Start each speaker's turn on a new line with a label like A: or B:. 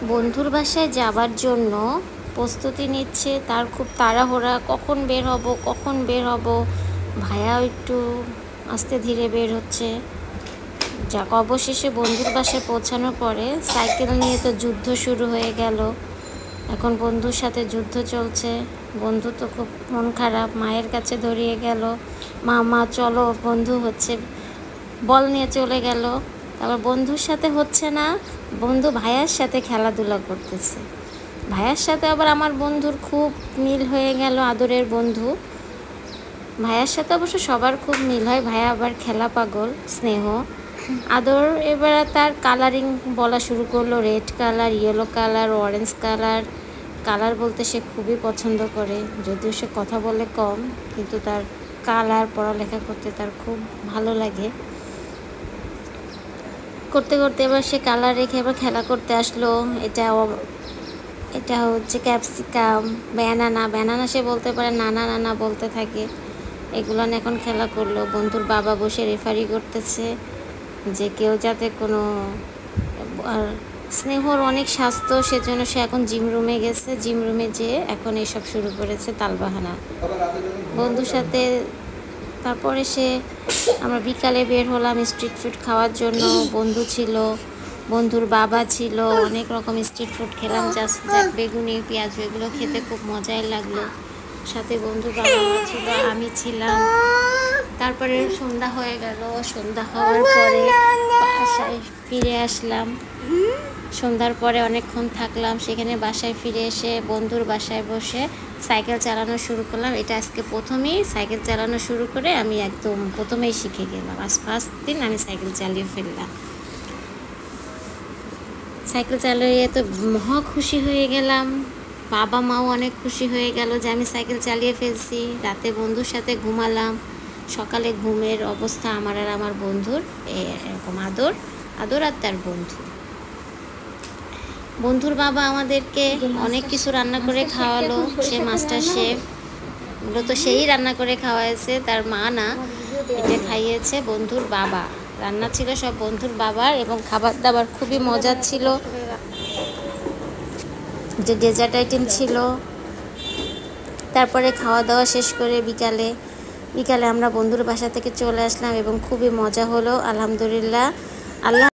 A: বন্ধুর বাসায় যাবার জন্য প্রস্তুতি নিচ্ছে। তার খুব তাড়াহুড়া, কখন বের হব। ভাইয়াও একটু আস্তে ধীরে বের হচ্ছে। যাক, অবশেষে বন্ধুর বাসায় পৌঁছানোর পরে সাইকেল নিয়ে তো যুদ্ধ শুরু হয়ে গেল। এখন বন্ধুর সাথে যুদ্ধ চলছে। বন্ধু তো খুব মন খারাপ, মায়ের কাছে ধরিয়ে গেল, মা চলো, বন্ধু হচ্ছে বল নিয়ে চলে গেল। তারপর বন্ধুর সাথে হচ্ছে না, বন্ধু ভাইয়ার সাথে খেলাধুলা করতেছে। ভাইয়ার সাথে আবার আমার বন্ধুর খুব মিল হয়ে গেল, আদরের বন্ধু। ভাইয়ার সাথে অবশ্য সবার খুব মিল হয়, ভাইয়া আবার খেলা পাগল, স্নেহ। আদর এবার তার কালারিং বলা শুরু করলো, red colour, yellow colour, orange colour. Colour বলতে সে খুবই পছন্দ করে, যদিও সে কথা বলে কম, কিন্তু তার কালার পড়ালেখা করতে তার খুব ভালো লাগে। করতে করতে এবার সে কালার রেখে এবার খেলা করতে আসলো। এটা হচ্ছে ক্যাপসিকাম, ব্যানানা সে বলতে পারে, নানা বলতে থাকে। এগুলো এখন খেলা করলো। বন্ধুর বাবা বসে রেফারি করতেছে যে কেউ যাতে কোনো, আর স্নেহর অনেক স্বাস্থ্য, সেজন্য সে এখন জিম রুমে গেছে। জিম রুমে যেয়ে এখন এসব শুরু করেছে তালবাহানা বন্ধুর সাথে। তারপরে আমরা বিকালে বের হলাম স্ট্রিট ফুড খাওয়ার জন্য। বন্ধু ছিল, বন্ধুর বাবা ছিল, অনেক রকম স্ট্রিট ফুড খেলাম। জাস্ট বেগুনি, পেঁয়াজ, এগুলো খেতে খুব মজাই লাগলো। সাথে বন্ধুর বাবা মা ছিল, আমি ছিলাম। তারপরে সন্ধ্যা হয়ে গেল। সন্ধ্যা হওয়ার পরে বাসায় ফিরে আসলাম। সন্ধ্যার পরে অনেকক্ষণ থাকলাম সেখানে। বাসায় ফিরে এসে বন্ধুর বাসায় বসে সাইকেল চালানো শুরু করলাম। এটা আজকে প্রথমেই সাইকেল চালানো শুরু করে আমি একদম প্রথমেই শিখে গেলাম। আজ ফার্স্ট দিন আমি সাইকেল চালিয়ে ফেললাম। সাইকেল চালিয়ে তো মহা খুশি হয়ে গেলাম। বাবা মাও অনেক খুশি হয়ে গেল যে আমি সাইকেল চালিয়ে ফেলছি। রাতে বন্ধুর সাথে ঘুমালাম। সকালে ঘুমের অবস্থা আমার আর আমার বন্ধুর এরকম, আদর আর তার বন্ধুর বাবা আমাদেরকে অনেক কিছু রান্না করে খাওয়ালো। সে মাস্টার শেফ, মূলত সেই রান্না করে খাওয়াইছে, তার মা না। এটা খাইয়েছে বন্ধুর বাবা। রান্না ছিল সব বন্ধুর বাবার, এবং খাবার দাবার খুবই মজার ছিল। যে ডেজার্ট আইটেম ছিল। তারপরে খাওয়া দাওয়া শেষ করে বিকালে আমরা বন্ধুর বাসা থেকে চলে আসলাম এবং খুবই মজা হলো, আলহামদুলিল্লাহ। আল্লাহ